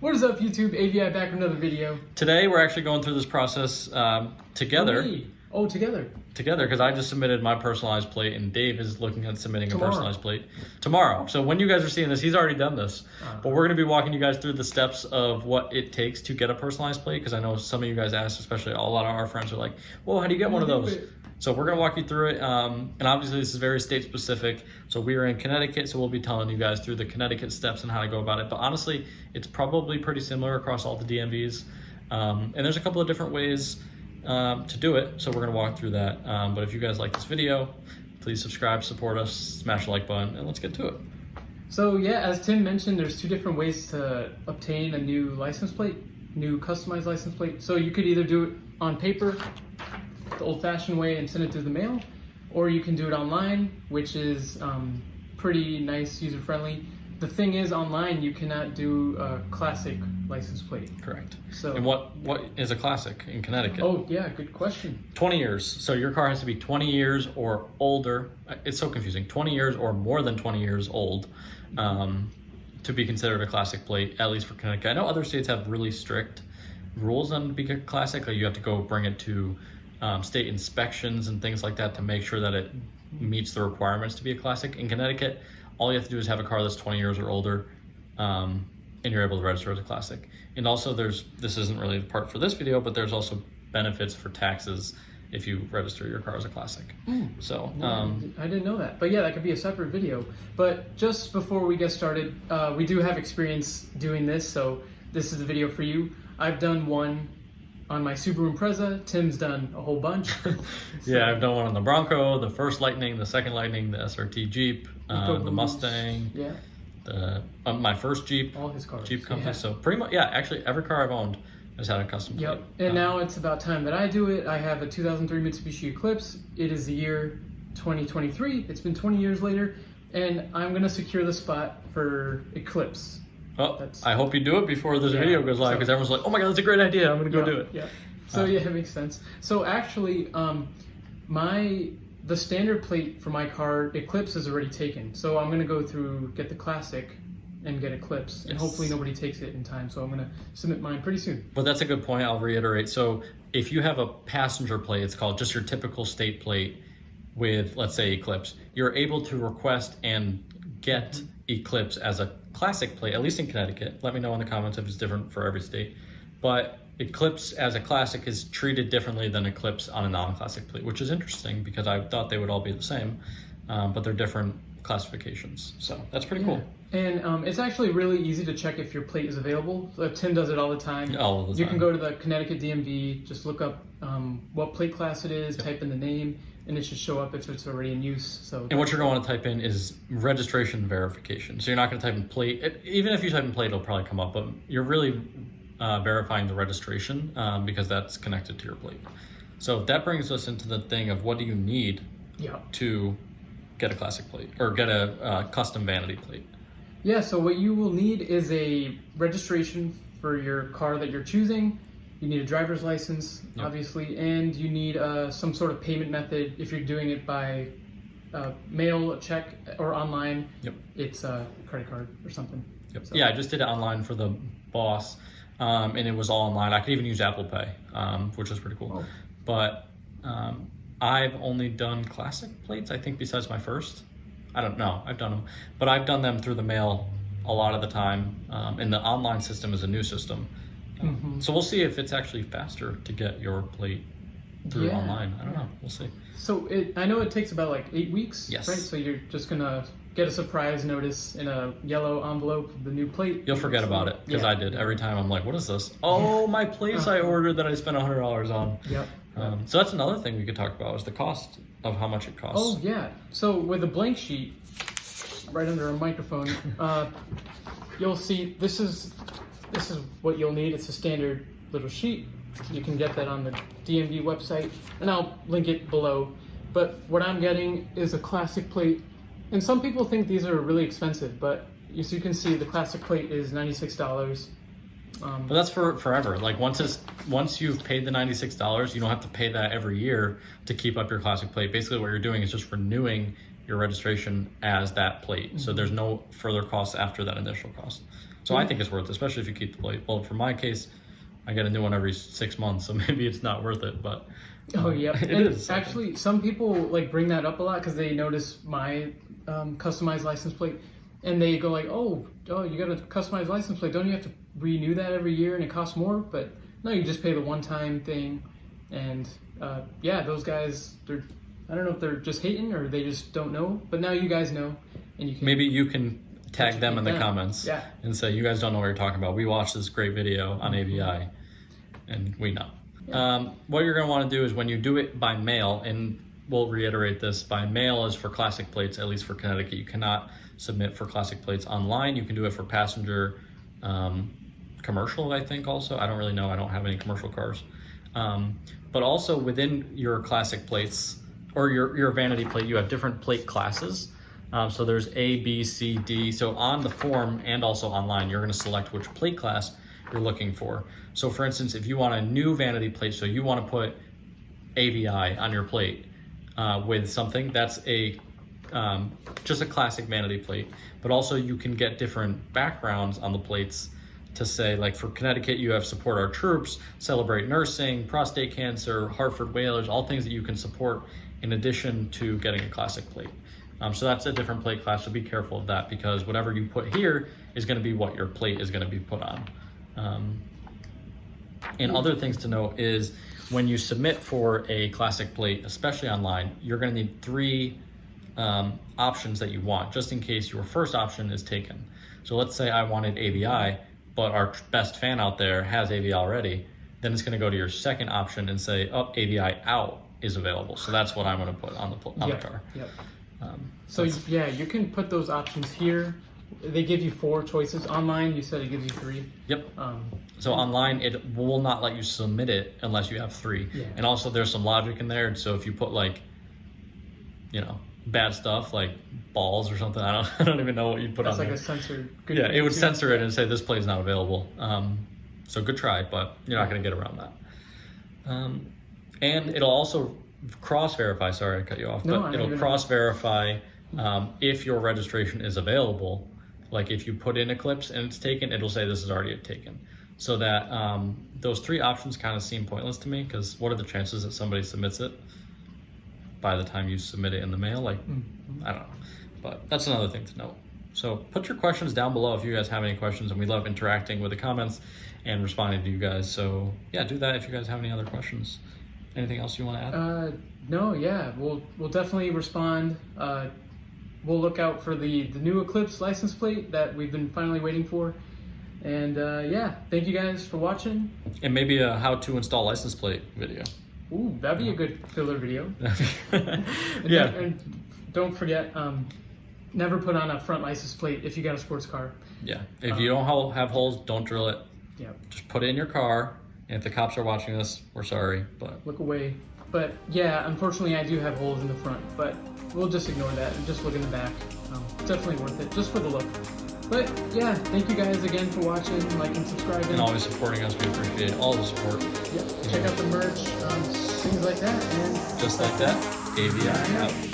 What is up, YouTube? AVI back with another video. Today we're actually going through this process together. Oh, together. Together, because I just submitted my personalized plate and Dave is looking at submitting a personalized plate tomorrow. So when you guys are seeing this, he's already done this. But we're going to be walking you guys through the steps of what it takes to get a personalized plate, because I know some of you guys asked, especially a lot of our friends are like, well, how do you get one of those? So we're going to walk you through it. And obviously this is very state specific. So we are in Connecticut, so we'll be telling you guys through the Connecticut steps and how to go about it. But honestly, it's probably pretty similar across all the DMVs. And there's a couple of different ways to do it, so we're going to walk through that. But if you guys like this video, please subscribe, support us, smash the like button, and let's get to it. So yeah, as Tim mentioned, there's two different ways to obtain a new license plate, new customized license plate. So you could either do it on paper, the old-fashioned way, and send it through the mail, or you can do it online, which is pretty nice, user-friendly. The thing is, online you cannot do a classic license plate. Correct. So, and what is a classic in Connecticut? Oh yeah, good question. 20 years. So your car has to be 20 years or older. It's so confusing. 20 years or more than 20 years old to be considered a classic plate, at least for Connecticut. I know other states have really strict rules on to be a classic. Like you have to go bring it to state inspections and things like that to make sure that it meets the requirements to be a classic. In Connecticut, all you have to do is have a car that's 20 years or older, and you're able to register as a classic. And also this isn't really the part for this video, but there's also benefits for taxes if you register your car as a classic. So I didn't know that, but yeah, that could be a separate video. But just before we get started, we do have experience doing this, so this is the video for you. I've done one on my Subaru Impreza. Tim's done a whole bunch. Yeah, I've done one on the Bronco, the first Lightning, the second Lightning, the SRT Jeep, the Mustang, my first Jeep, all his cars. Jeep company. So pretty much, yeah, actually every car I've owned has had a custom plate. Yep, and now it's about time that I do it. I have a 2003 Mitsubishi Eclipse. It is the year 2023. It's been 20 years later, and I'm gonna secure the spot for Eclipse. Well, I hope you do it before this video goes live, because everyone's like, oh my god, that's a great idea, I'm gonna go do it. Yeah. So yeah, it makes sense. So actually, the standard plate for my car, Eclipse, is already taken. So I'm gonna go through, get the classic and get Eclipse, and hopefully nobody takes it in time. So I'm gonna submit mine pretty soon. But that's a good point, I'll reiterate. So if you have a passenger plate, it's called just your typical state plate with, let's say, Eclipse, you're able to request and get Eclipse as a classic plate, at least in Connecticut. Let me know in the comments if it's different for every state. But Eclipse as a classic is treated differently than Eclipse on a non-classic plate, which is interesting because I thought they would all be the same, but they're different classifications. So that's pretty cool. And it's actually really easy to check if your plate is available. So Tim does it all the time. All the time. You can go to the Connecticut DMV, just look up what plate class it is, type in the name, and it should show up if it's already in use. So. And what you're going to want to type in is registration verification. So you're not going to type in plate. Even if you type in plate, it'll probably come up, but you're really verifying the registration because that's connected to your plate. So that brings us into the thing of what do you need to get a classic plate or get a custom vanity plate? Yeah, so what you will need is a registration for your car that you're choosing. You need a driver's license, obviously, and you need some sort of payment method. If you're doing it by mail, a check, or online, it's a credit card or something. So. Yeah, I just did it online for the Boss, and it was all online. I could even use Apple Pay, which is pretty cool. But I've only done classic plates, I think, besides my first. I don't know, I've done them. But I've done them through the mail a lot of the time, and the online system is a new system. So we'll see if it's actually faster to get your plate through online. I don't know, we'll see. So I know it takes about like 8 weeks, right? So you're just gonna get a surprise notice in a yellow envelope, the new plate. You'll forget about it, because I did. Every time I'm like, what is this? Oh, my plates I ordered that I spent $100 on. So that's another thing we could talk about, is the cost of how much it costs. Oh yeah, so with a blank sheet, right under a microphone, you'll see this is what you'll need. It's a standard little sheet. You can get that on the DMV website, and I'll link it below. But what I'm getting is a classic plate, and some people think these are really expensive, but as you can see, the classic plate is $96. But that's for forever. Like once you've paid the $96, you don't have to pay that every year to keep up your classic plate. Basically, what you're doing is just renewing your registration as that plate. So there's no further costs after that initial cost. So I think it's worth it, especially if you keep the plate. Well, for my case, I get a new one every 6 months, so maybe it's not worth it, but it it is. Actually, some people like bring that up a lot because they notice my customized license plate, and they go like, oh, you got a customized license plate, don't you have to renew that every year and it costs more? But no, you just pay the one-time thing. And yeah, those guys, I don't know if they're just hating or they just don't know, but now you guys know, and you can maybe you can tag them in the comments and say, you guys don't know what you're talking about. We watched this great video on ABI and we know. What you're going to want to do is when you do it by mail, and we'll reiterate this, by mail is for classic plates, at least for Connecticut. You cannot submit for classic plates online. You can do it for passenger, commercial, I think also. I don't really know. I don't have any commercial cars. But also within your classic plates or your vanity plate, you have different plate classes. So there's A, B, C, D. So on the form and also online, you're going to select which plate class you're looking for. So for instance, if you want a new vanity plate, so you want to put ABI on your plate with something, that's just a classic vanity plate. But also you can get different backgrounds on the plates to say, like for Connecticut, you have support our troops, celebrate nursing, prostate cancer, Hartford Whalers, all things that you can support in addition to getting a classic plate. So that's a different plate class, so be careful of that because whatever you put here is going to be what your plate is going to be put on. And other things to note is when you submit for a classic plate, especially online, you're going to need 3 options that you want, just in case your first option is taken. So let's say I wanted ABI, but our best fan out there has ABI already, then it's going to go to your second option and say, oh, ABI out is available. So that's what I'm going to put on the car. Yep. So yeah, you can put those options here. They give you 4 choices. Online, you said it gives you 3. Yep. So online, it will not let you submit it unless you have 3. Yeah. And also there's some logic in there. So if you put like, bad stuff like balls or something, I don't even know what you'd put on there. That's like a censor. Yeah, it would censor it and say this plate is not available. So good try, but you're not going to get around that. And it'll also cross-verify, sorry I cut you off, but it'll cross-verify if your registration is available. Like if you put in Eclipse and it's taken, it'll say this is already taken. So that those 3 options kind of seem pointless to me because what are the chances that somebody submits it by the time you submit it in the mail? Like, I don't know, but that's another thing to note. So put your questions down below if you guys have any questions, and we love interacting with the comments and responding to you guys. So yeah, do that if you guys have any other questions. Anything else you want to add? No, yeah, we'll definitely respond. We'll look out for the new Eclipse license plate that we've been finally waiting for. And yeah, thank you guys for watching. And maybe a how to install license plate video. Ooh, that'd be a good filler video. Yeah. And don't forget, never put on a front license plate if you got a sports car. Yeah, if you don't have holes, don't drill it. Yeah. Just put it in your car. And if the cops are watching this, we're sorry, but look away. But yeah, unfortunately, I do have holes in the front, but we'll just ignore that and just look in the back. Definitely worth it, just for the look. But yeah, thank you guys again for watching, like and subscribing. And always supporting us. We appreciate all the support. Yep. Check out the merch, things like that. And just like that, ABI out.